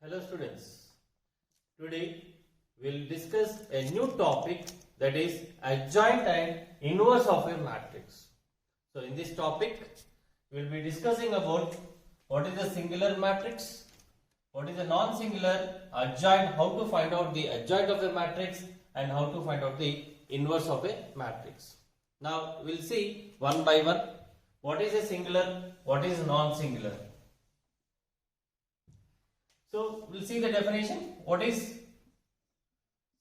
Hello students, today we will discuss a new topic, that is adjoint and inverse of a matrix. So in this topic we will be discussing about what is a singular matrix, what is a non-singular adjoint, how to find out the adjoint of a matrix and how to find out the inverse of a matrix. Now we will see one by one what is a singular, what is non-singular. So we'll see the definition. What is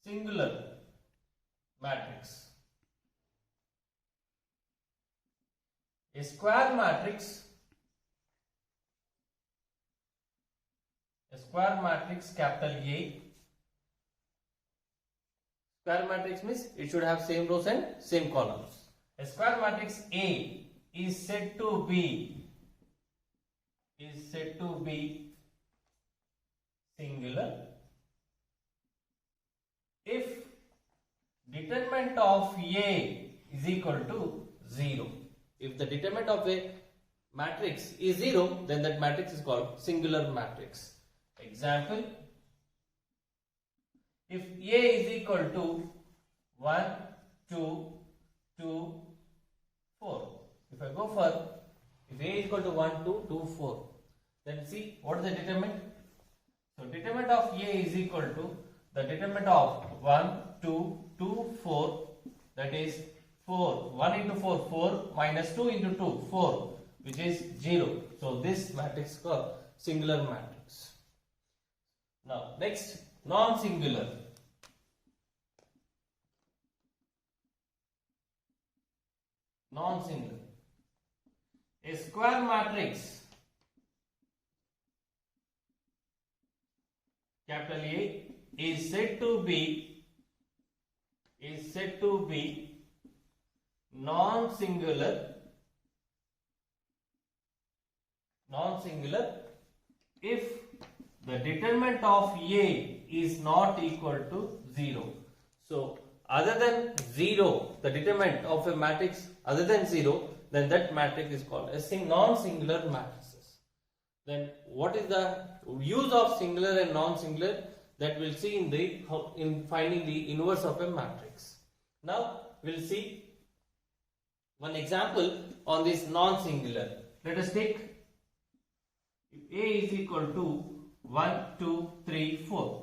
singular matrix? A square matrix capital A. Square matrix means it should have same rows and same columns. A square matrix A is said to be singular if determinant of A is equal to 0. If the determinant of a matrix is 0, then that matrix is called singular matrix. Example, if A is equal to 1, 2, 2, 4. If I go for, if A is equal to 1, 2, 2, 4, then see what is the determinant? So determinant of A is equal to the determinant of 1, 2, 2, 4, that is 4. 1 into 4, 4 minus 2 into 2, 4, which is 0. So this matrix is called singular matrix. Now next, non-singular. Non-singular. A square matrix capital A is said to be non-singular if the determinant of A is not equal to 0. So other than 0, the determinant of a matrix other than 0, then that matrix is called a non-singular matrices. Then what is the use of singular and non-singular? That we'll see in finding the inverse of a matrix. Now we'll see one example on this non-singular. Let us take if A is equal to 1, 2, 3, 4.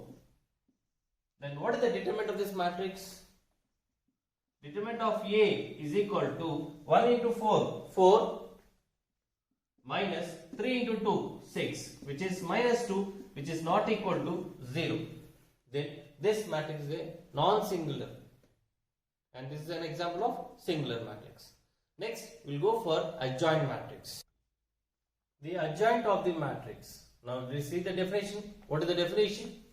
Then what is the determinant of this matrix? Determinant of A is equal to 1 into 4, 4 minus 3 into 2, 6, which is minus 2, which is not equal to 0. Then this matrix is a non-singular, and this is an example of singular matrix. Next we'll go for adjoint matrix. The adjoint of the matrix. Now we see the definition. What is the definition?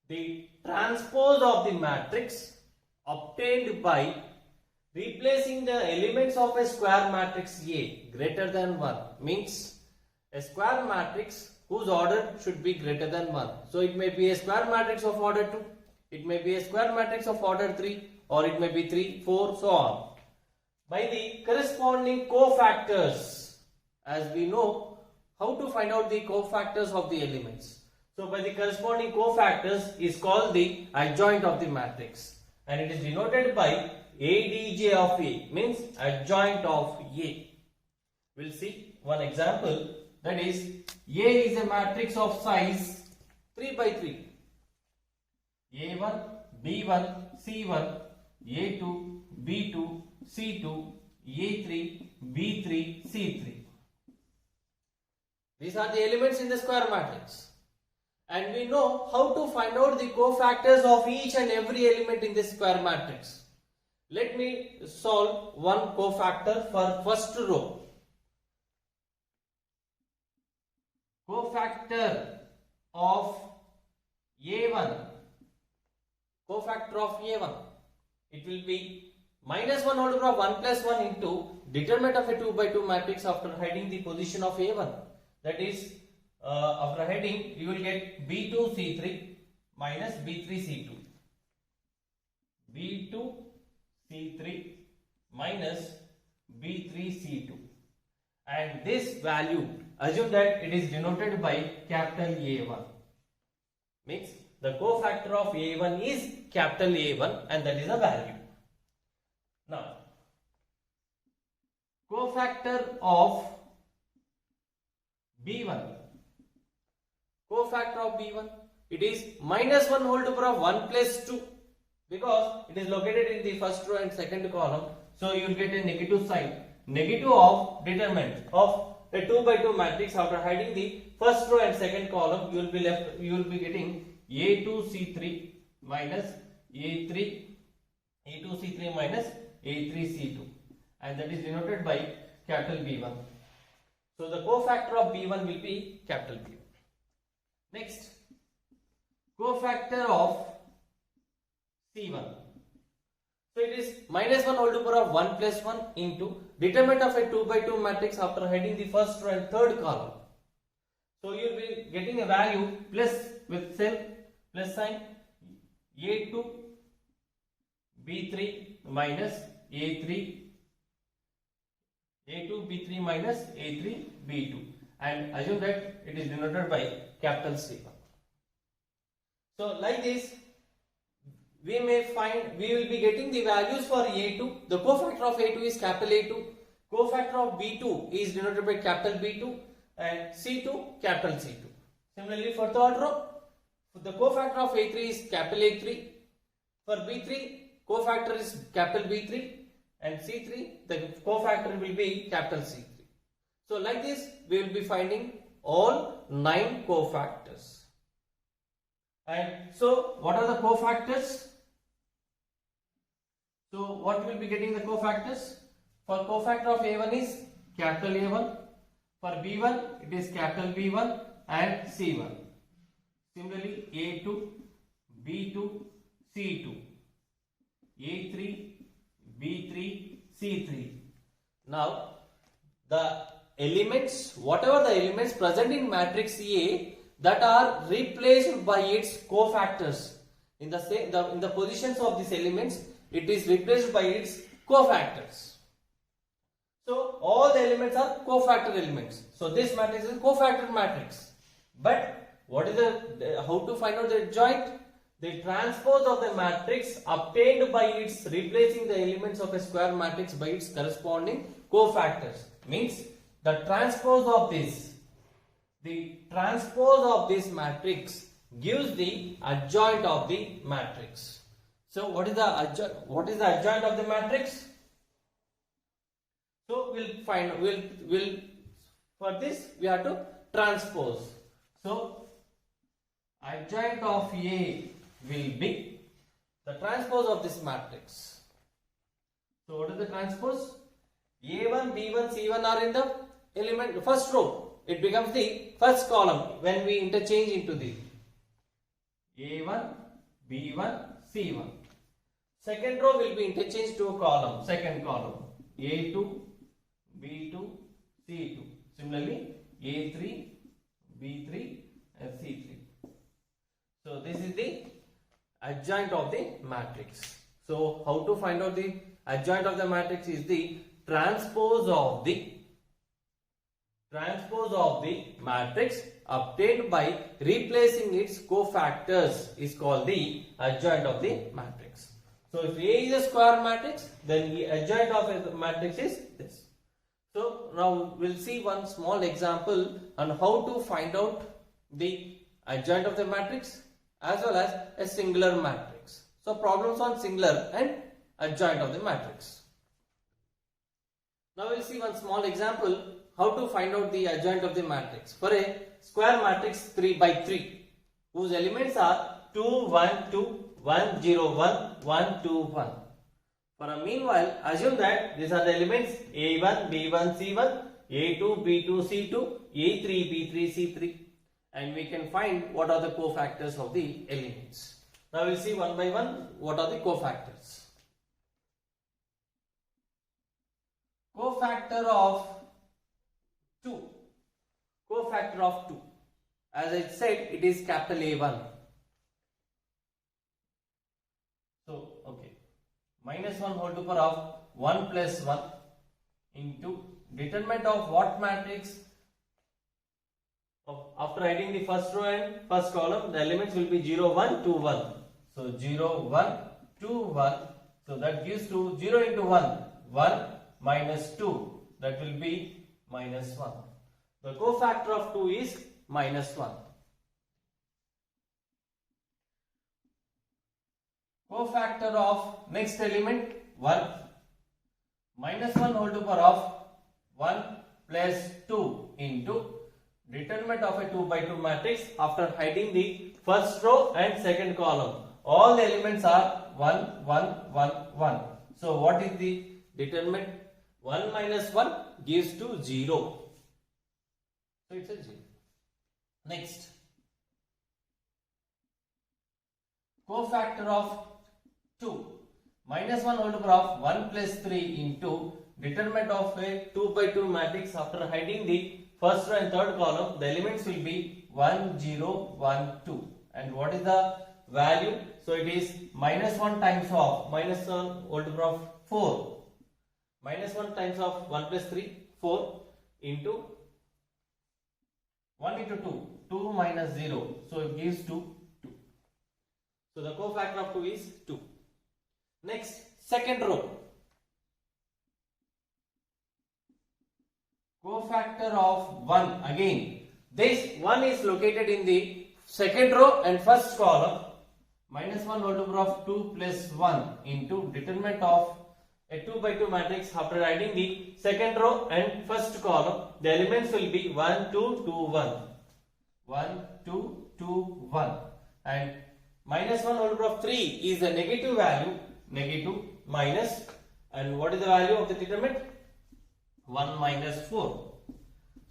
The transpose of the matrix obtained by replacing the elements of a square matrix A greater than 1, means a square matrix whose order should be greater than 1. So it may be a square matrix of order 2, it may be a square matrix of order 3, or it may be 3, 4, so on. By the corresponding cofactors, as we know how to find out the cofactors of the elements. So by the corresponding cofactors is called the adjoint of the matrix, and it is denoted by ADJ of A, means adjoint of A. We'll see one example, that is A is a matrix of size 3 by 3. A1, B1, C1, A2, B2, C2, A3, B3, C3. These are the elements in the square matrix. And we know how to find out the cofactors of each and every element in this square matrix. Let me solve one cofactor for first row. Cofactor of A1. Cofactor of A1. It will be minus 1 whole power of 1 plus 1 into determinant of a 2 by 2 matrix after hiding the position of A1. That is, after heading you will get B2 C3 minus B3 C2. B2 C3 minus B3 C2. And this value, assume that it is denoted by capital A1. Means the cofactor of A1 is capital A1 and that is a value. Now, cofactor of B1. Cofactor of B1, it is minus 1 whole to the power of 1 plus 2 because it is located in the first row and second column. So you will get a negative sign. Negative of determinant of a 2 by 2 matrix. After hiding the first row and second column, you will be getting A2C3 minus A3 A2C3 minus A3C2, and that is denoted by capital B1. So the cofactor of B1 will be capital B1. Next, cofactor of C1. So it is minus 1 whole to the power of 1 plus 1 into determinant of a 2 by 2 matrix after hiding the first row and third column. So you will be getting a value plus with cell plus sign A2 B3 minus A3 B3 minus A3 B2, and assume that it is denoted by capital C1. So like this, we will be getting the values for A2. The cofactor of A2 is capital A2. Cofactor of B2 is denoted by capital B2 and C2 capital C2. Similarly for third row, the cofactor of A3 is capital A3. For B3, cofactor is capital B3 and C3, the cofactor will be capital C3. So like this, we will be finding all 9 cofactors. And so what are the cofactors? So what will be getting the cofactors? For cofactor of A1 is capital A1. For B1, it is capital B1 and C1. Similarly, A2, B2, C2, A3, B3, C3. Now, the elements, whatever the elements present in matrix A that are replaced by its cofactors in the positions of these elements, it is replaced by its cofactors. So all the elements are cofactor elements. So this matrix is cofactor matrix. But what is how to find out the adjoint? The transpose of the matrix obtained by its replacing the elements of a square matrix by its corresponding cofactors. Means the transpose of this matrix gives the adjoint of the matrix. So what is the adjoint of the matrix? So for this we have to transpose. So adjoint of A will be the transpose of this matrix. So what is the transpose? A1, B1, C1 are in the element first row. It becomes the first column when we interchange into the A1, B1, C1. Second row will be interchanged to a column, second column, A2, B2, C2. Similarly, A3, B3 and C3. So this is the adjoint of the matrix. So how to find out the adjoint of the matrix is the transpose of the matrix obtained by replacing its cofactors is called the adjoint of the matrix. So if A is a square matrix, then the adjoint of the matrix is this. So now we'll see one small example on how to find out the adjoint of the matrix as well as a singular matrix. So problems on singular and adjoint of the matrix. Now we'll see one small example how to find out the adjoint of the matrix for a square matrix 3 by 3 whose elements are 2, 1, 2, 1, 0, 1, 1, 2, 1. For a meanwhile, assume that these are the elements A1, B1, C1, A2, B2, C2, A3, B3, C3, and we can find what are the cofactors of the elements. Now we'll see one by one what are the cofactors. Cofactor of 2. Cofactor of 2. As I said, it is capital A1. So, okay. Minus 1 whole to the power of 1 plus 1 into determinant of what matrix? After writing the first row and first column, the elements will be 0, 1, 2, 1. So 0, 1, 2, 1. So that gives to 0 into 1, 1 minus 2. That will be minus 1. The cofactor of 2 is minus 1. Cofactor of next element 1. Minus 1 whole to the power of 1 plus 2 into determinant of a 2 by 2 matrix after hiding the first row and second column. All the elements are 1, 1, 1, 1. So what is the determinant? 1 minus 1 gives to 0. So it's a 0. Next, cofactor of 2. Minus 1 whole to the power of 1 plus 3 into determinant of a 2 by 2 matrix after hiding the first row and third column. The elements will be 1, 0, 1, 2. And what is the value? So it is minus 1 times of minus 1 whole to the power of 4. Minus 1 times of 1 plus 3, 4 into 1 into 2, 2 minus 0. So it gives to 2. So the cofactor of 2 is 2. Next, second row. Cofactor of 1 again. This 1 is located in the second row and first column. Minus 1 whole to the power of 2 plus 1 into determinant of a 2 by 2 matrix after writing the second row and first column. The elements will be 1, 2, 2, 1. 1, 2, 2, 1. And minus 1 whole to the power of 3 is a negative value. Negative minus. And what is the value of the determinant? 1 minus 4.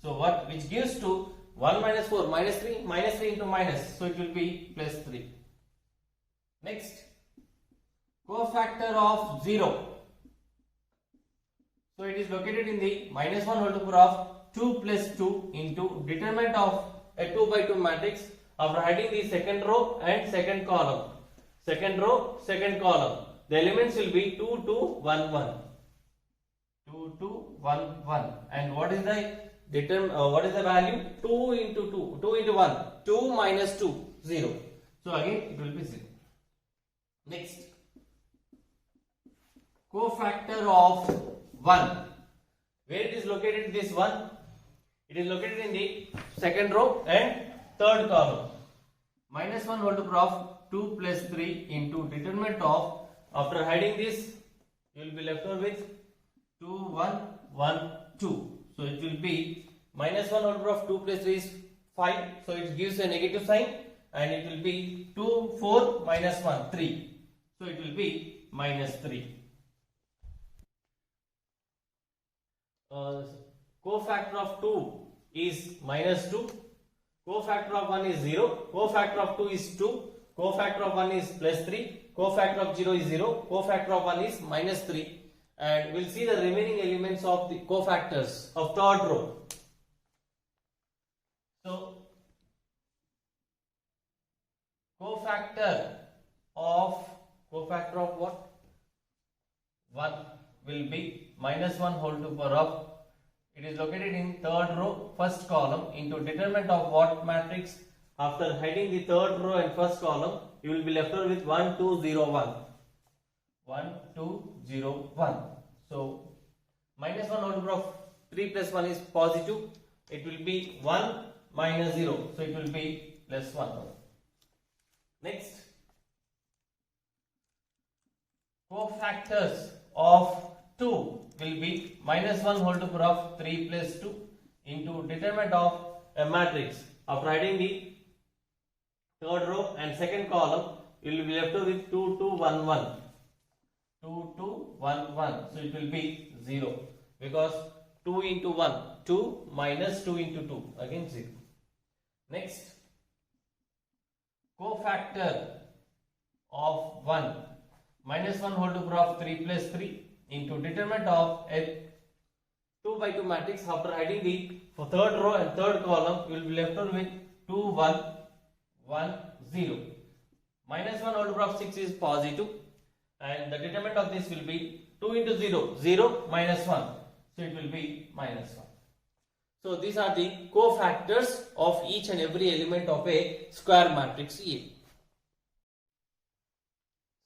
So what which gives to 1 minus 4 minus 3 into minus. So it will be plus 3. Next, cofactor of 0. So it is located in the minus 1 whole to the power of 2 plus 2 into determinant of a 2 by 2 matrix after hiding the second row and second column. Second row, second column. The elements will be 2, 2, 1, 1. 2, 2, 1, 1. And what is the value? 2 into 2. 2 into 1. 2 minus 2. 0. So again it will be 0. Next, cofactor of 1. Where it is located, this 1? It is located in the second row and third column. Minus 1 whole to the power of 2 plus 3 into determinant of, after hiding this, you will be left over with 2, 1, 1, 2. So it will be minus 1 whole to the power of 2 plus 3 is 5. So it gives a negative sign and it will be 2, 4 minus 1, 3. So it will be minus 3. Cofactor of 2 is minus 2. Cofactor of 1 is 0. Cofactor of 2 is 2. Cofactor of 1 is plus 3. Cofactor of 0 is 0. Cofactor of 1 is minus 3. And we'll see the remaining elements of the cofactors of third row. So, cofactor of what? 1 will be minus 1 whole to the power of, it is located in third row, first column into determinant of what matrix? After hiding the third row and first column, you will be left over with 1, 2, 0, 1. 1, 2, 0, 1. So, minus 1 whole to the power of 3 plus 1 is positive. It will be 1 minus 0. So, it will be plus 1. Next, cofactors of 2 will be minus 1 whole to the power of 3 plus 2 into determinant of a matrix. After writing the third row and second column, you will be left with 2, 2, 1, 1. 2, 2, 1, 1. So it will be 0 because 2 into 1, 2 minus 2 into 2, again 0. Next, cofactor of 1, minus 1 whole to the power of 3 plus 3 into determinant of a 2 by 2 matrix. After hiding the third row and third column, you will be left with 2, 1, 1, 0. Minus 1 whole to the power of 6 is positive, and the determinant of this will be 2 into 0, 0 minus 1. So it will be minus 1. So these are the cofactors of each and every element of a square matrix A.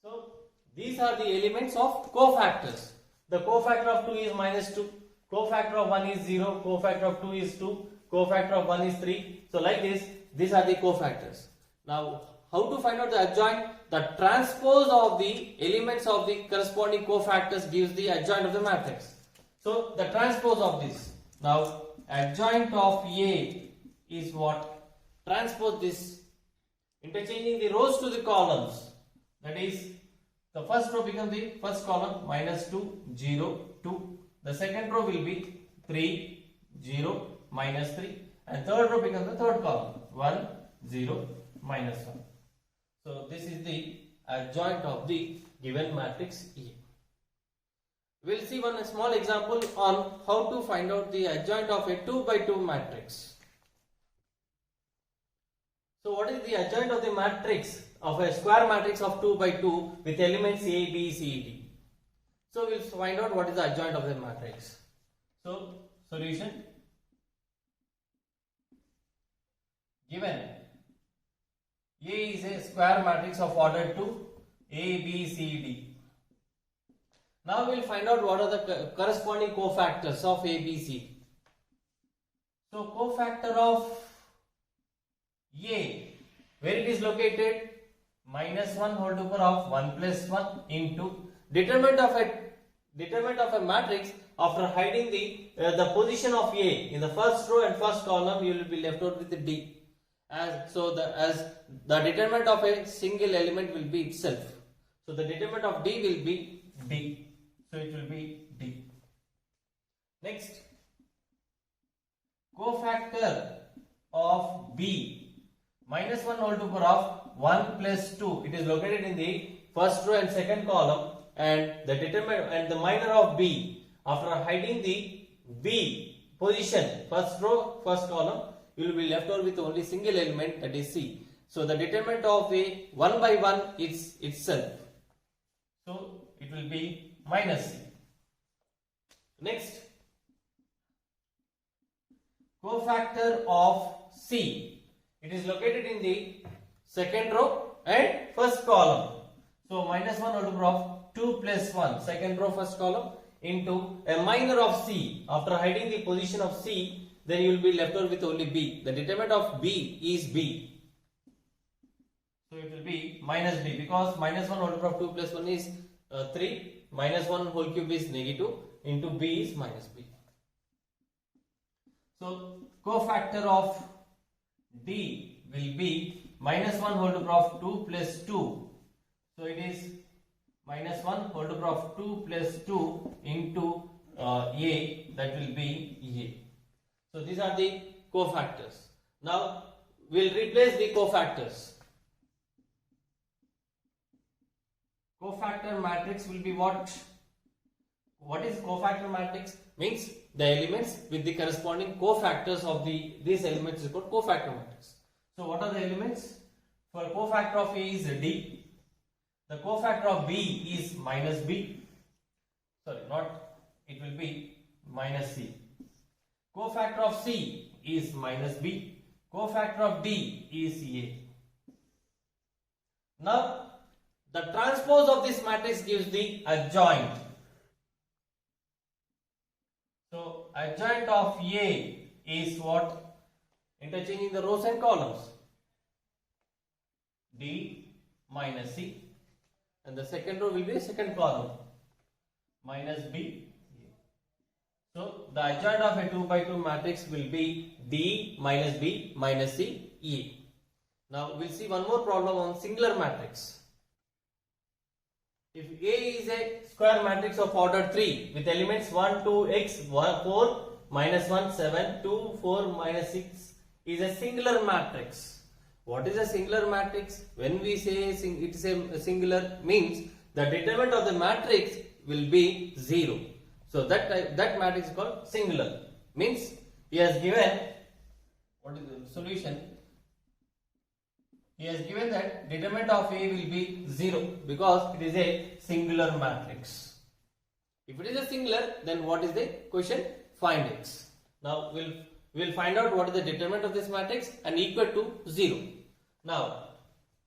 So these are the elements of cofactors. The cofactor of 2 is -2, cofactor of 1 is 0, cofactor of 2 is 2, cofactor of 1 is 3. So like this, these are the cofactors. Now how to find out the adjoint? The transpose of the elements of the corresponding cofactors gives the adjoint of the matrix. So the transpose of this. Now adjoint of A is what? Transpose this, interchanging the rows to the columns. That is, the first row becomes the first column, -2, 0, 2. The second row will be 3, 0, -3. And third row becomes the third column, 1, 0, -1. So this is the adjoint of the given matrix A. We'll see one small example on how to find out the adjoint of a 2 by 2 matrix. So what is the adjoint of the matrix of a square matrix of 2 by 2 with elements A, B, C, D? So we'll find out what is the adjoint of the matrix. So solution: given A is a square matrix of order 2, A, B, C, D. Now we'll find out what are the corresponding cofactors of A, B, C. So cofactor of A, where it is located, -1 whole to the power of 1 plus 1 into determinant of a matrix. After hiding the position of A in the first row and first column, you will be left out with the D. As the determinant of a single element will be itself. So the determinant of D will be D. So it will be D. Next, cofactor of B, -1 whole to the power of 1 plus 2. It is located in the first row and second column, and the determinant and the minor of B, after hiding the B position, first row, first column, you will be left over with only single element, that is C. So the determinant of A 1 by 1 is itself. So it will be -C. Next, cofactor of C. It is located in the second row and first column. So -1 whole to the power of 2 plus 1, second row, first column, into a minor of C. After hiding the position of C, then you will be left over with only B. The determinant of B is B. So it will be -B, because -1 whole to the power of 2 plus 1 is 3, -1 whole cube is negative, into B is -B. So cofactor of D will be -1 whole to the power of 2 plus 2. So it is -1 whole to the power of 2 plus 2 into A, that will be A. So these are the cofactors. Now we'll replace the cofactors. Cofactor matrix will be what? What is cofactor matrix? Means the elements with the corresponding cofactors of these elements is called cofactor matrix. So what are the elements? For cofactor of A is D. The cofactor of B is -B. Sorry, it will be -C. Cofactor of C is -B. Cofactor of D is A. Now the transpose of this matrix gives the adjoint. So adjoint of A is what? Interchanging the rows and columns. D minus C, and the second row will be the second column, -B. So the adjoint of a 2 by 2 matrix will be D minus B minus C, E. Now we'll see one more problem on singular matrix. If A is a square matrix of order 3 with elements 1, 2, x, 1, 4, -1, 7, 2, 4, -6 is a singular matrix. What is a singular matrix? When we say it is a singular, means the determinant of the matrix will be 0. So that matrix is called singular. Means he has given, what is the solution? He has given that determinant of A will be 0 because it is a singular matrix. If it is a singular, then what is the question? Find x. Now we'll we will find out what is the determinant of this matrix and equal to 0. Now,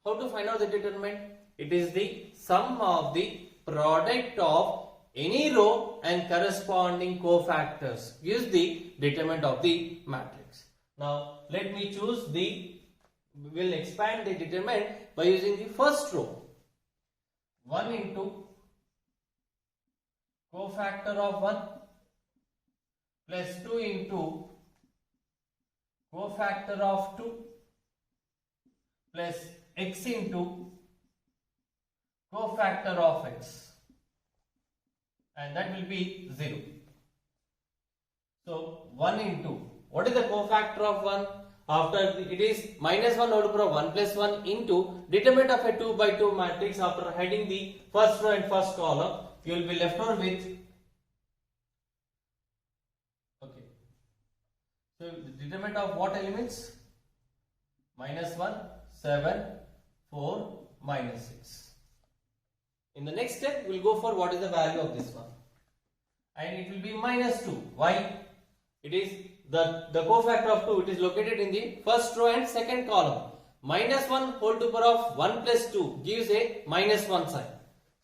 how to find out the determinant? It is the sum of the product of any row and corresponding cofactors gives the determinant of the matrix. Now, let me choose we will expand the determinant by using the first row. 1 into cofactor of 1 plus 2 into cofactor of 2 plus x into cofactor of x, and that will be 0. So 1 into, what is the cofactor of 1? After it is minus 1 whole power 1 plus 1 into determinant of a 2 by 2 matrix. After heading the first row and first column, you will be left over with, okay, so the determinant of what elements? Minus 1, 7, 4, minus 6. In the next step, we will go for what is the value of this one, and it will be minus 2. Why? It is the cofactor of 2, it is located in the first row and second column. Minus 1 whole to power of 1 plus 2 gives a minus 1 sign.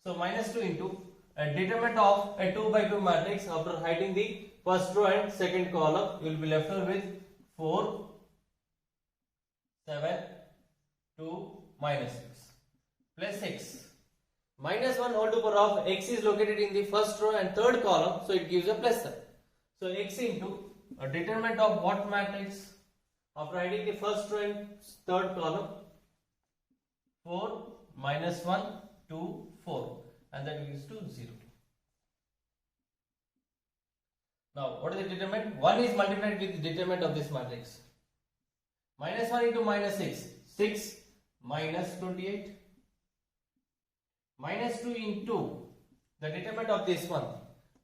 So minus 2 into a determinant of a 2 by 2 matrix. After hiding the first row and second column, you will be left over with 4, 7, 2, minus 6 plus 6. Minus 1 whole to power of x is located in the first row and third column, so it gives a plus sign. So x into a determinant of what matrix? After hiding the first row and third column, 4, minus 1, 2, 4, and that gives to 0. Now, what is the determinant? 1 is multiplied with the determinant of this matrix. Minus 1 into minus 6, 6 minus 28. Minus 2 into the determinant of this one,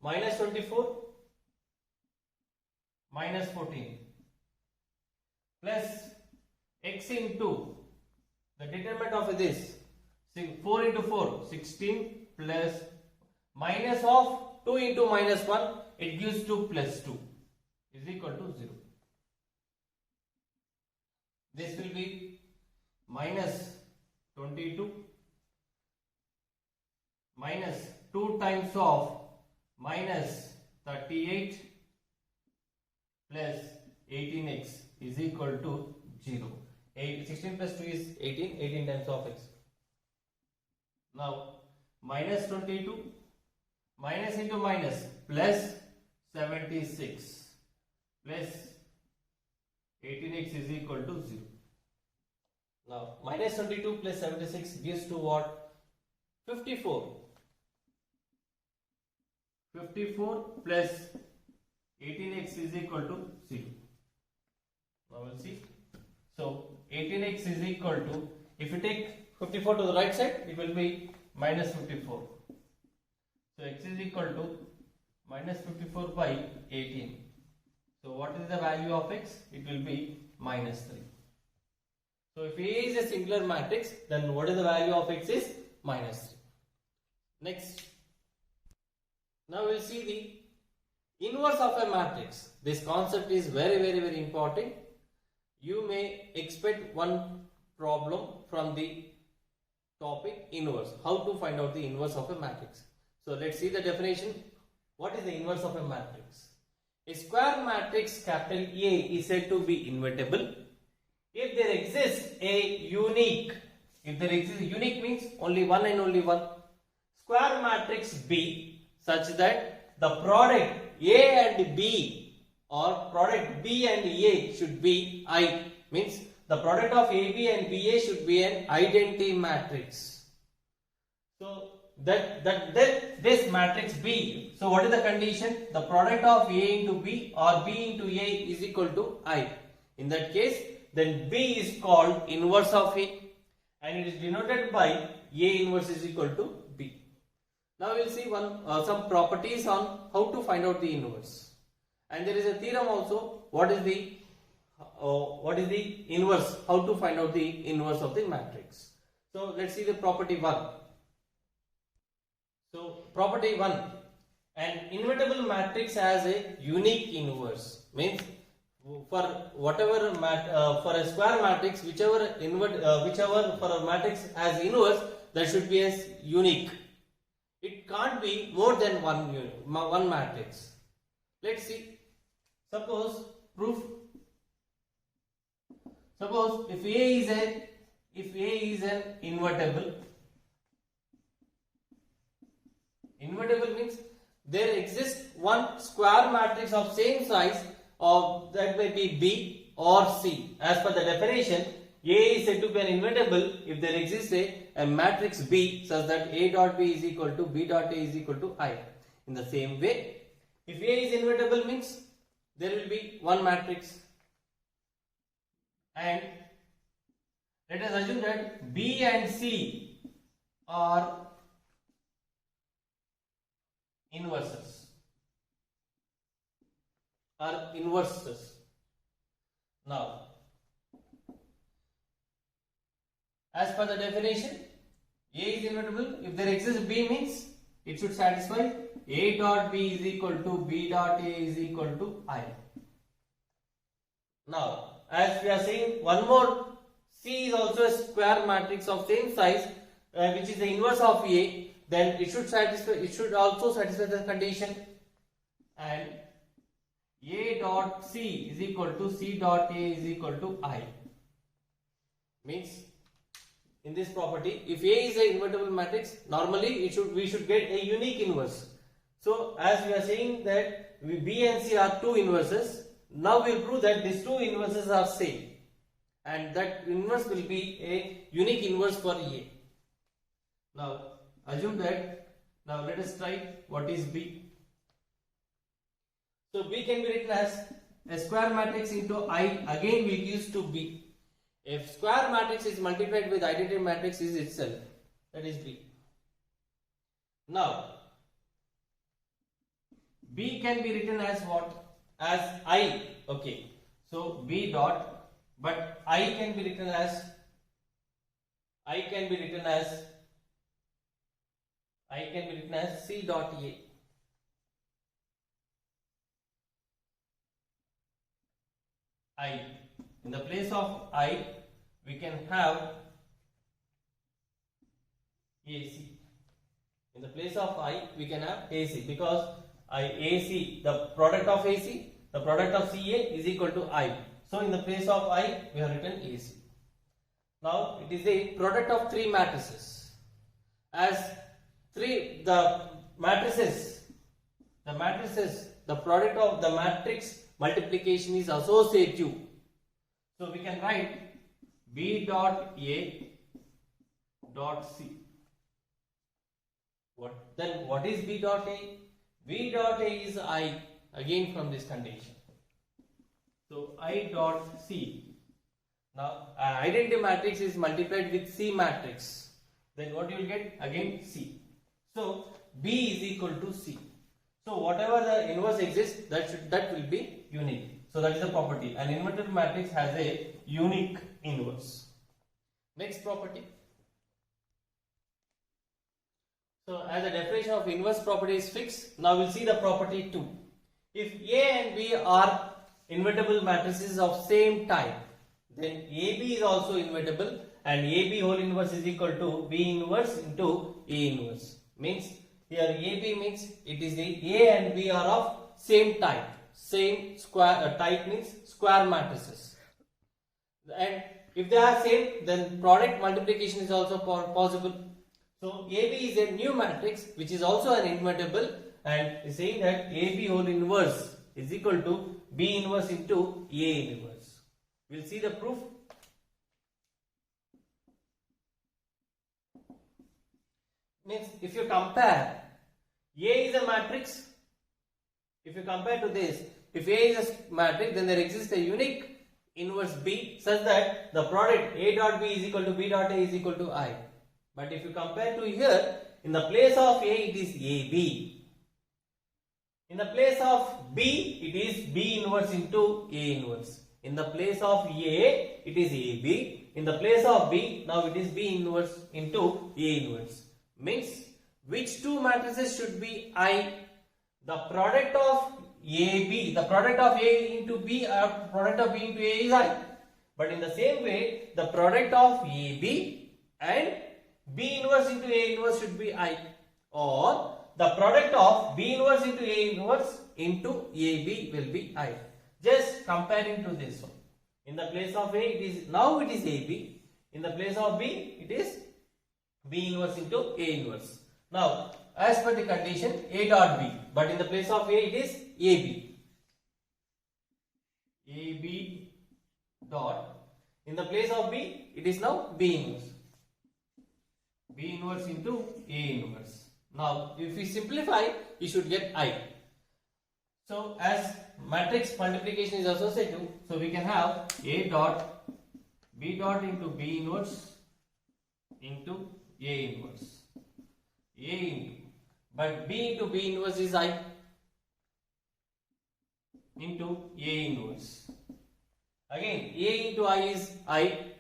minus 24, minus 14, plus x into the determinant of this, 4 into 4, 16, plus minus of 2 into minus 1, it gives 2 plus 2 is equal to 0. This will be minus 22 minus 2 times of minus 38 plus 18x is equal to 0. 16 plus 2 is 18, 18 times of x. Now minus 22 minus into minus plus 76 plus 18x is equal to 0. Now minus 22 plus 76 gives to what? 54. 54 plus 18x is equal to 0. Now we'll see. So 18x is equal to, if you take 54 to the right side, it will be minus 54. So x is equal to minus 54 by 18. So what is the value of x? It will be minus 3. So if A is a singular matrix, then what is the value of x is minus 3. Next. Now we'll see the inverse of a matrix. This concept is very important. You may expect one problem from the topic inverse. How to find out the inverse of a matrix. So let's see the definition. What is the inverse of a matrix? A square matrix capital A is said to be invertible if there exists a unique, unique means only one and only one, square matrix B such that the product A and B or product B and A should be I, means the product of AB and BA should be an identity matrix. So this matrix B, so what is the condition? The product of A into B or B into A is equal to I. In that case, then B is called inverse of A and it is denoted by A inverse is equal to B. Now we will see some properties on how to find out the inverse, and there is a theorem also. What is the inverse? How to find out the inverse of the matrix? So let's see the property 1. So property 1, an invertible matrix has a unique inverse, means for whatever for a square matrix, whichever for a matrix has inverse, that should be as unique. It can't be more than one matrix. Let's see. Suppose if A is an invertible means there exists one square matrix of same size, of that may be B or C. As per the definition, A is said to be an invertible if there exists a matrix B such that A dot B is equal to B dot A is equal to I. In the same way, if A is invertible means there will be one matrix, and let us assume that B and C are inverses. Now, as per the definition, A is invertible if there exists B means it should satisfy A dot B is equal to B dot A is equal to I. Now, as we are saying one more, C is also a square matrix of same size, which is the inverse of A. Then it should also satisfy the condition, and A dot C is equal to C dot A is equal to I. Means in this property, if A is an invertible matrix, normally we should get a unique inverse. So as we are saying that B and C are two inverses, now we will prove that these two inverses are same, and that inverse will be a unique inverse for A. Now assume that, now let us try what is B. So B can be written as a square matrix into I, again will gives to B. If square matrix is multiplied with identity matrix is itself, that is B. Now B can be written as what? As I. Okay, so B dot, but I can be written as C dot A. I. In the place of I, we can have AC. In the place of I, we can have AC, because AC, the product of AC, the product of CA is equal to I. So in the place of I, we have written AC. Now it is a product of three matrices. As the product of the matrix multiplication is associative. So we can write B dot A dot C. What is B dot A? B dot A is I, again from this condition. So I dot C. Now identity matrix is multiplied with C matrix. Then what you will get? Again C. So B is equal to C. So whatever the inverse exists, that will be unique. So that is the property. An inverted matrix has a unique inverse. Next property. So as the definition of inverse property is fixed, now we'll see the property 2. If A and B are invertible matrices of same type, then AB is also invertible, and AB whole inverse is equal to B inverse into A inverse. Means here AB means it is the A and B are of same type. Same square type means square matrices. And if they are same, then product multiplication is also possible. So AB is a new matrix which is also an invertible, and is saying that AB whole inverse is equal to B inverse into A inverse. We'll see the proof. Means if you compare, A is a matrix. If you compare to this, if A is a matrix, then there exists a unique inverse B such that the product A dot B is equal to B dot A is equal to I. But if you compare to here, in the place of A it is AB. In the place of B it is B inverse into A inverse. In the place of A it is AB. In the place of B, now it is B inverse into A inverse. Means which two matrices should be I? The product of AB, the product of A into B or product of B into A is I. But in the same way, the product of AB and B inverse into A inverse should be I, or the product of B inverse into A inverse into AB will be I. Just comparing to this one. In the place of A, it is AB. In the place of B, it is B inverse into A inverse. Now, as per the condition, A dot B, but in the place of A, it is AB. AB dot. In the place of B, it is now B inverse. B inverse into A inverse. Now, if we simplify, we should get I. So, as matrix multiplication is associative, so we can have A dot B dot into B inverse into A inverse. A into, but B into B inverse is I into A inverse. Again, A into I is A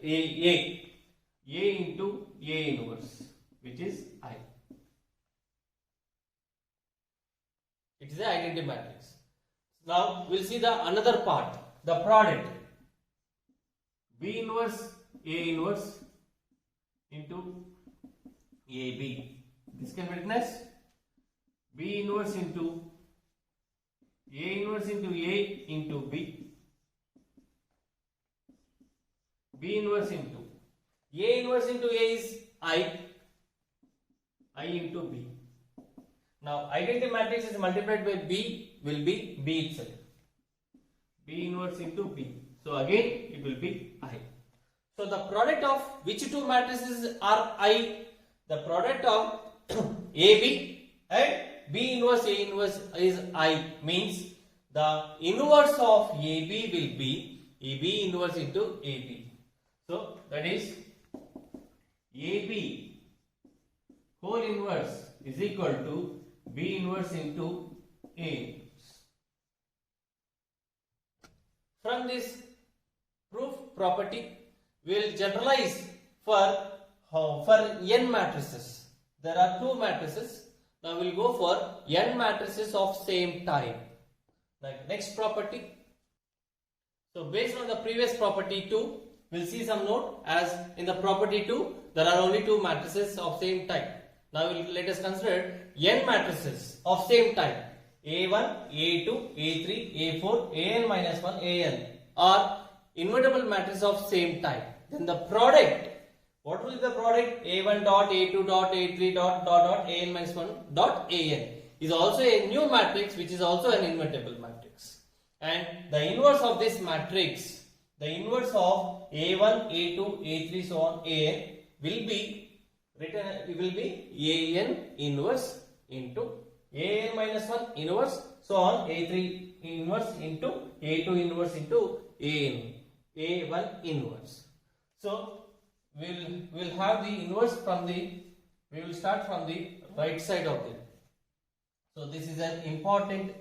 into A inverse, which is I. It is the identity matrix. Now we'll see the another part, the product. B inverse A inverse into AB. This can be written as B inverse into A inverse into A into B. B inverse into A inverse into A is I into B. Now identity matrix is multiplied by B will be B itself. B inverse into B. So again it will be I. So the product of which two matrices are I? The product of AB and B inverse A inverse is I, means the inverse of AB will be B inverse into AB. So that is AB whole inverse is equal to B inverse into A. From this proof property, we will generalize for n matrices. There are two matrices. Now we will go for n matrices of same type. Like next property. So based on the previous property 2, we will see some note, as in the property 2 there are only two matrices of same type. Now let us consider n matrices of same type. A1, A2, A3, A4, An minus 1, An are invertible matrices of same type. Then the product, what will be the product? A1 dot, A2 dot, A3 dot, An minus 1 dot An is also a new matrix which is also an invertible matrix. And the inverse of this matrix, the inverse of A1, A2, A3 so on An will be written, it will be An inverse into An minus 1 inverse so on A3 inverse into A2 inverse into A1 inverse. So we will have the inverse from the, we will start from the right side of it. So this is an important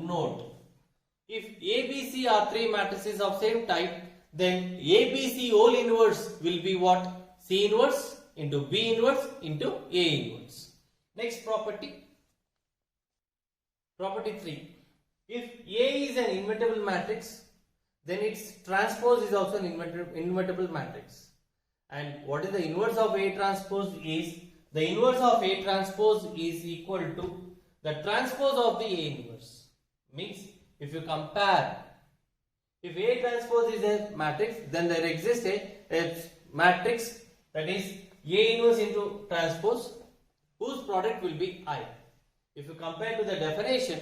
note. If ABC are three matrices of same type, then ABC whole inverse will be what? C inverse into B inverse into A inverse. Next property. Property 3. If A is an invertible matrix, then its transpose is also an invertible matrix. And what is the inverse of A transpose is? The inverse of A transpose is equal to the transpose of the A inverse. Means if you compare, if A transpose is a matrix, then there exists a matrix that is A inverse into transpose, whose product will be I. If you compare to the definition,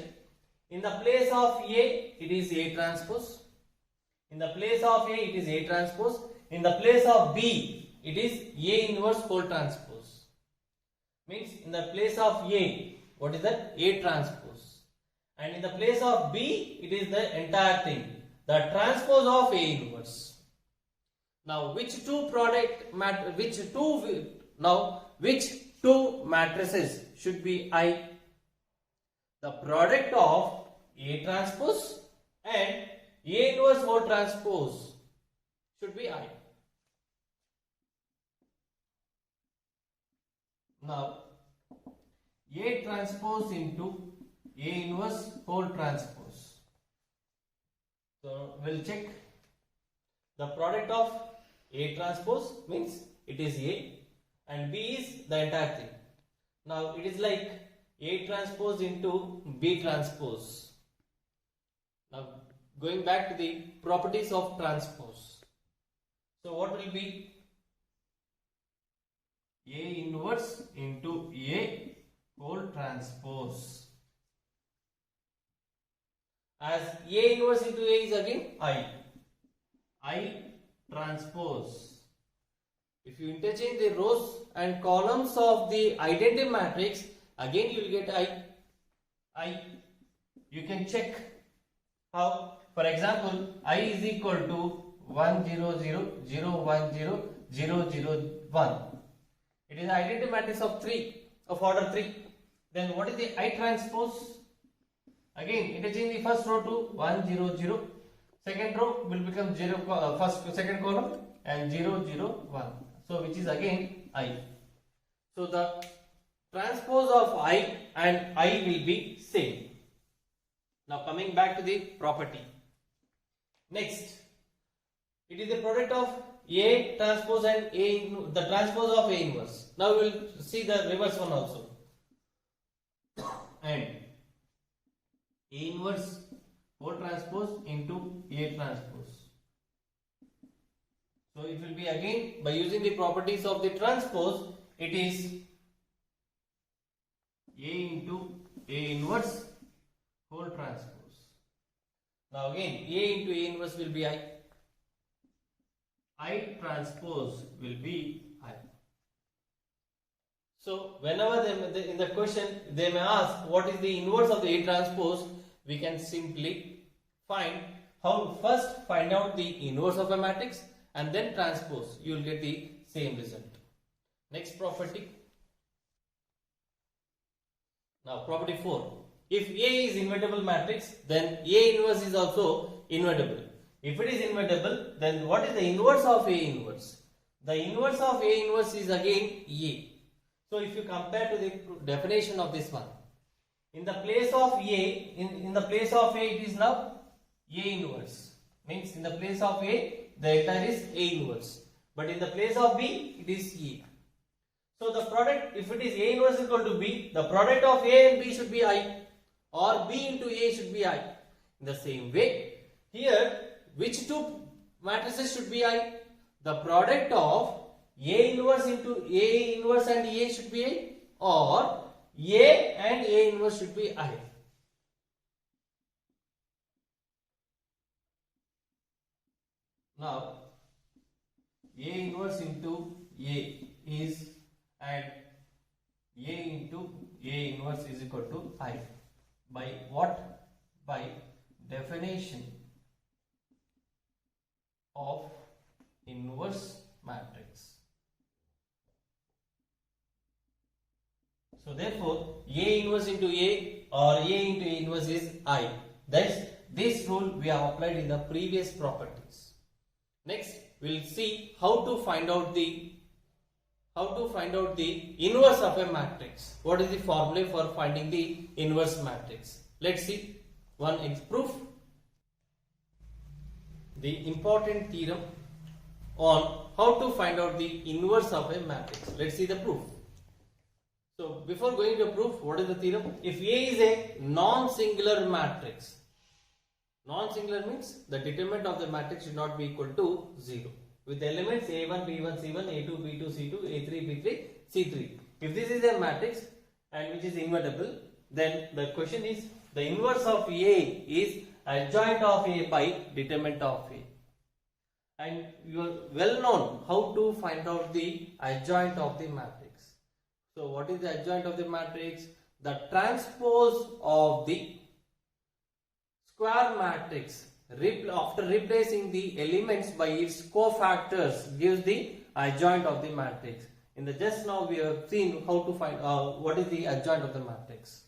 in the place of A, it is A transpose. In the place of A, it is A transpose. In the place of B, it is A inverse whole transpose. Means in the place of A, what is that? A transpose. And in the place of B, it is the entire thing, the transpose of A inverse. Now, which two matrices should be I? The product of A transpose and A inverse whole transpose should be I. Now, A transpose into A inverse whole transpose. So we'll check the product of A transpose means it is A and B is the entire thing. Now it is like A transpose into B transpose. Now going back to the properties of transpose. So what will be A inverse into A whole transpose. As A inverse into A is again I transpose. If you interchange the rows and columns of the identity matrix, again you will get I. You can check how. For example, I is equal to 1 0 0 0 1 0 0 0 1. It is an identity matrix of order 3. Then what is the I transpose? Again, interchange the first row to 1 0 0. Second row will become second column and 0 0 1. So which is again I. So the transpose of I and I will be same. Now coming back to the property. Next, it is the product of A transpose and the transpose of A inverse. Now we will see the reverse one also. And A inverse whole transpose into A transpose. So it will be again by using the properties of the transpose, it is A into A inverse whole transpose. Now again A into A inverse will be I transpose will be I. So whenever in the question they may ask what is the inverse of the A transpose, we can simply find how first find out the inverse of a matrix and then transpose. You will get the same result. Next property. Now property 4. If A is invertible matrix, then A inverse is also invertible. If it is invertible, then what is the inverse of A inverse? The inverse of A inverse is again A. So if you compare to the definition of this one, in the place of A, in the place of A it is now A inverse. Means in the place of A, the entire is A inverse. But in the place of B, it is A. So the product, if it is A inverse equal to B, the product of A and B should be I, or B into A should be I. In the same way, here which two matrices should be I? The product of A inverse into A inverse and A should be I, or A and A inverse should be I. Now A inverse into A is, and A into A inverse is equal to I. By what? By definition of inverse matrix. So therefore A inverse into A or A into A inverse is I. Thus this rule we have applied in the previous properties. Next we will see how to find out the inverse of a matrix. What is the formula for finding the inverse matrix? Let's see one proof. The important theorem on how to find out the inverse of a matrix. Let's see the proof. So before going to proof, what is the theorem? If A is a non-singular matrix, non-singular means the determinant of the matrix should not be equal to 0. With elements A1, B1, C1, A2, B2, C2, A3, B3, C3. If this is a matrix and which is invertible, then the question is the inverse of A is adjoint of A by determinant of A. And you are well known how to find out the adjoint of the matrix. So what is the adjoint of the matrix? The transpose of the square matrix after replacing the elements by its cofactors gives the adjoint of the matrix. In the just now we have seen how to find what is the adjoint of the matrix.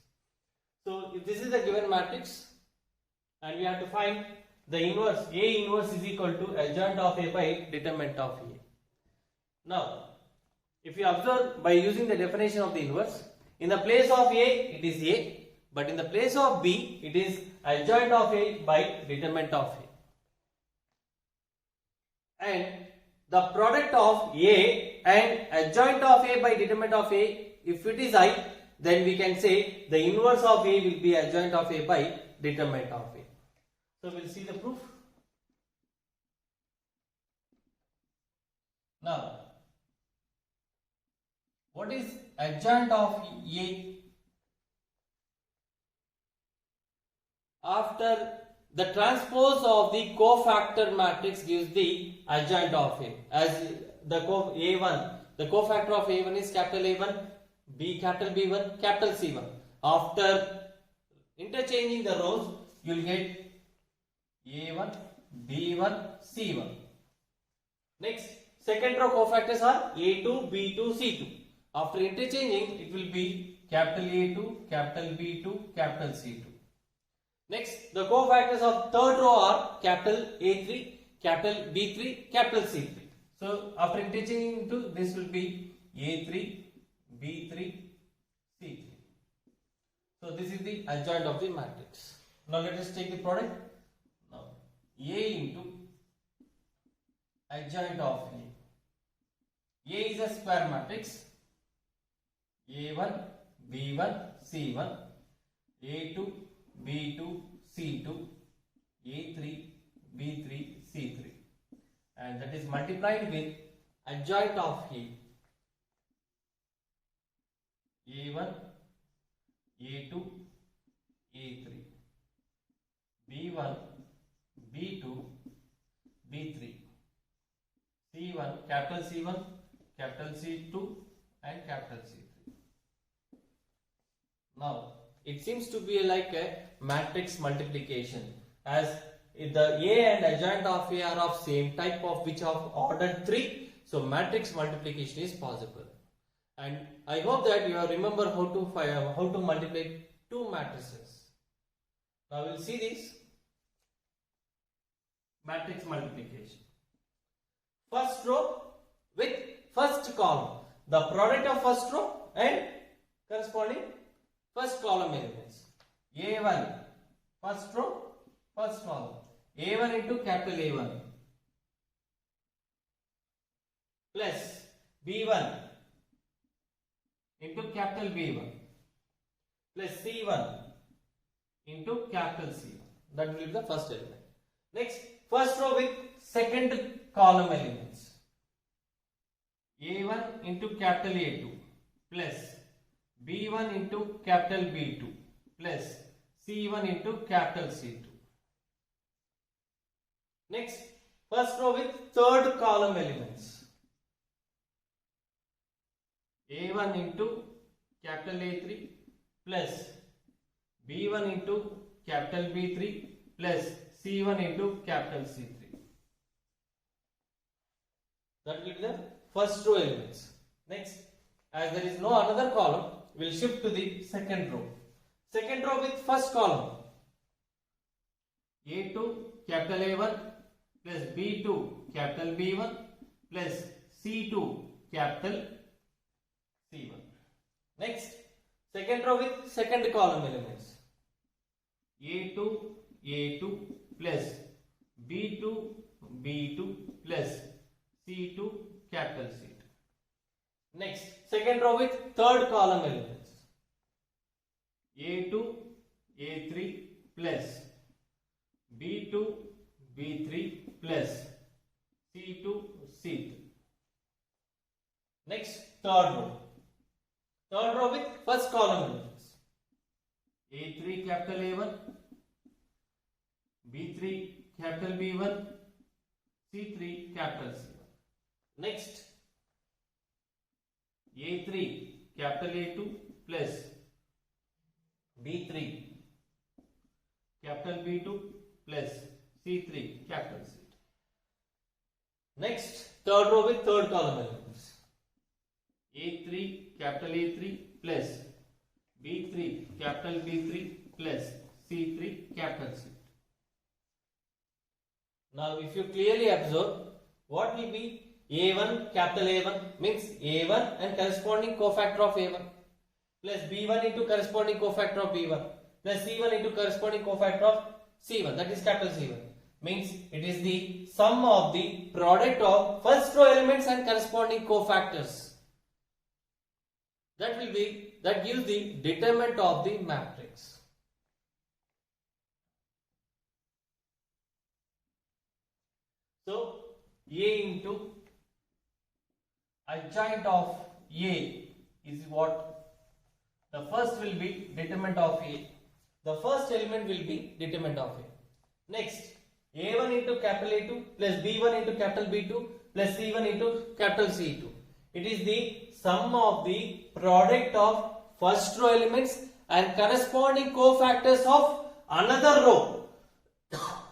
So if this is a given matrix and we have to find the inverse, A inverse is equal to adjoint of A by determinant of A. Now if you observe by using the definition of the inverse, in the place of A it is A, but in the place of B it is adjoint of A by determinant of A. and the product of A and adjoint of A by determinant of A, if it is I, then we can say the inverse of A will be adjoint of A by determinant of A. So we'll see the proof. Now, what is adjoint of A? After the transpose of the cofactor matrix gives the adjoint of A. As the A1, the cofactor of A1 is capital A1, capital B1, capital C1. After interchanging the rows, you will get A1, B1, C1. Next, second row cofactors are A2, B2, C2. After interchanging, it will be capital A2, capital B2, capital C2. Next, the cofactors of third row are capital A3, capital B3, capital C3. So, after interchanging into this will be A3, B3, C3. So, this is the adjoint of the matrix. Now, let us take the product. Now, A into adjoint of A. A is a square matrix. A1, B1, C1, A2, B2, C2, A3, B3, C3, and that is multiplied with adjoint of A. A1, A2, A3, B1, B2, B3, C1, capital C1, capital C2, and capital C3. Now, it seems to be like a matrix multiplication, as the A and adjoint of A are of same type of which of order 3. So, matrix multiplication is possible. And I hope that you have remember how to multiply two matrices. Now, we will see this matrix multiplication. First row with first column. The product of first row and corresponding first column elements. A1, first row, first column. A1 into capital A1 plus B1 into capital B1 plus C1 into capital C1. That will be the first element. Next, first row with second column elements. A1 into capital A2 plus B1 into capital B2 plus C1 into capital C2. Next, first row with third column elements. A1 into capital A3 plus B1 into capital B3 plus C1 into capital C3. That will be the first row elements. Next, as there is no another column, we will shift to the second row. Second row with first column. A2 capital A1 plus B2 capital B1 plus C2 capital C1. Next, second row with second column elements. A2 plus B2 plus C2 capital C2. Next, second row with third column elements. A3 plus B3 plus C3. Next, third row. Third row with first column elements. A3 capital A1, B3 capital B1, C3 capital C1. Next, A3 capital A2 plus B3 capital B2 plus C3 capital C2. Next, third row with third column elements. A3 capital A3 plus B3 capital B3 plus C3 capital C2. Now, if you clearly observe, what will be A1 capital A1 means A1 and corresponding cofactor of A1 plus B1 into corresponding cofactor of B1 plus C1 into corresponding cofactor of C1, that is capital C1. means it is the sum of the product of first row elements and corresponding cofactors. That gives the determinant of the matrix. So A into adjoint of A is what? The first will be determinant of A. The first element will be determinant of A. Next, A1 into capital A2 plus B1 into capital B2 plus C1 into capital C2. It is the sum of the product of first row elements and corresponding cofactors of another row.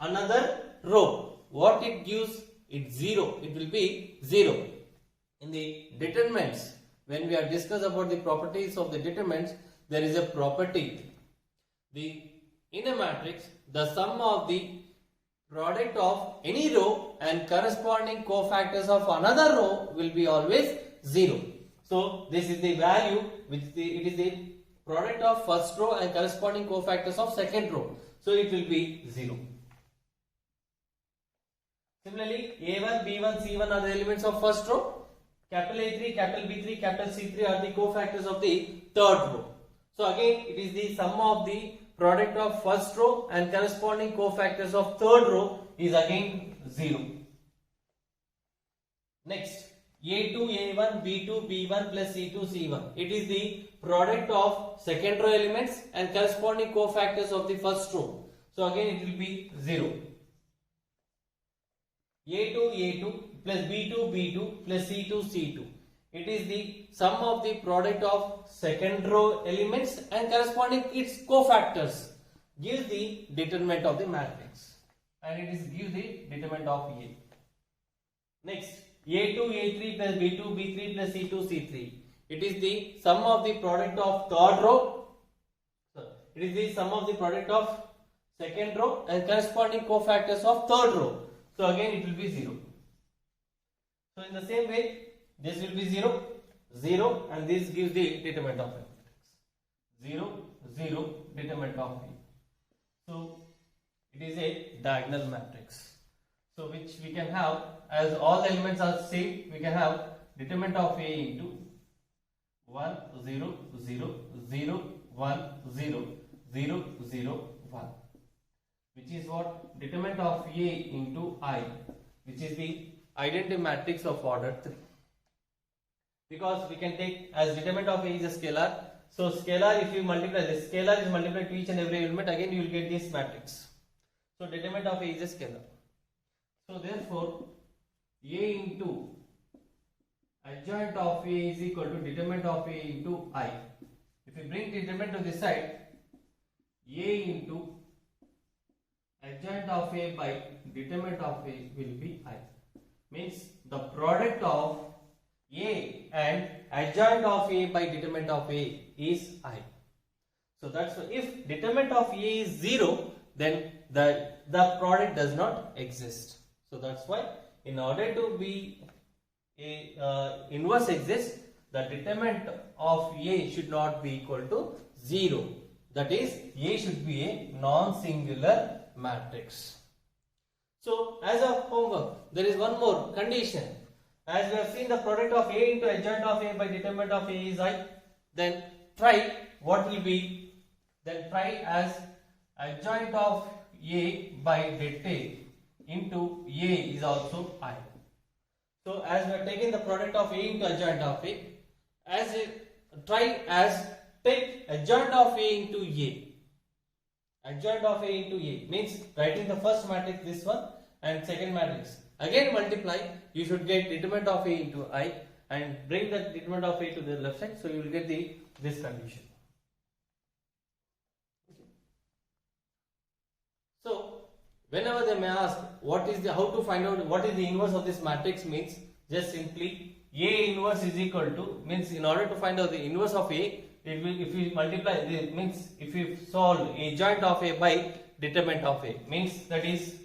Another row. What it gives? It's 0. It will be 0. In the determinants, when we are discussing about the properties of the determinants, there is a property. In a matrix, the sum of the product of any row and corresponding cofactors of another row will be always 0. So this is the value it is the product of first row and corresponding cofactors of second row. So it will be 0. Similarly, A1, B1, C1 are the elements of first row. Capital A3, capital B3, capital C3 are the cofactors of the third row. So again, it is the sum of the product of first row and corresponding cofactors of third row is again 0. Next, A2, A1, B2, B1 plus C2, C1. It is the product of second row elements and corresponding cofactors of the first row. So again, it will be 0. A2, A2 plus B2, B2 plus C2, C2. It is the sum of the product of second row elements and corresponding its cofactors gives the determinant of the matrix, and it gives the determinant of A. Next, A2, A3 plus B2, B3 plus C2, C3. It is the sum of the product of third row. It is the sum of the product of second row and corresponding cofactors of third row. So again it will be 0. So in the same way, this will be 0, 0, and this gives the determinant of a matrix. 0, 0, determinant of A. So it is a diagonal matrix. So which we can have, as all the elements are same, we can have determinant of A into 1, 0, 0, 0, 1, 0, 0, 0, 1. Which is what? Determinant of A into I, which is the identity matrix of order 3. Because we can take as determinant of A is a scalar. So scalar, if you multiply this, scalar is multiplied to each and every element, again you will get this matrix. So determinant of A is a scalar. So therefore, A into adjoint of A is equal to determinant of A into I. If we bring determinant to this side, A into adjoint of A by determinant of A will be I. Means the product of A and adjoint of A by determinant of A is I. So that's why if determinant of A is 0, then the product does not exist. So that's why in order to be a inverse exists, the determinant of A should not be equal to 0. That is, A should be a non-singular matrix. So as a homework, there is one more condition. As we have seen, the product of A into adjoint of A by determinant of A is I. Then try what will be. Then try as adjoint of A by det into A is also I. So as we are taking the product of A into adjoint of A, as try as take adjoint of A into A. Adjoint of A into A means writing the first matrix, this one, and second matrix. Again multiply, you should get determinant of A into I and bring the determinant of A to the left side, so you will get this condition. So whenever they may ask how to find out what is the inverse of this matrix, means just simply A inverse is equal to, means in order to find out the inverse of A, it will, if we multiply, it means if we solve adjoint of A by determinant of A, means that is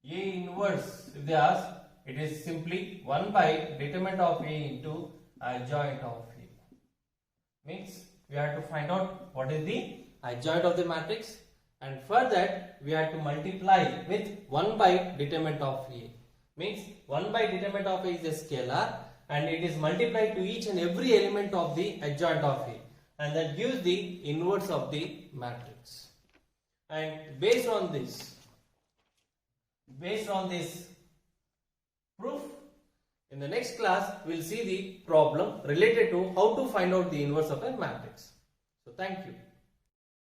A inverse, if they ask, it is simply 1 by determinant of A into adjoint of A. Means we have to find out what is the adjoint of the matrix and for that we have to multiply with 1 by determinant of A. Means 1 by determinant of A is a scalar and it is multiplied to each and every element of the adjoint of A, and that gives the inverse of the matrix. And based on this proof, in the next class we will see the problem related to how to find out the inverse of a matrix. So thank you.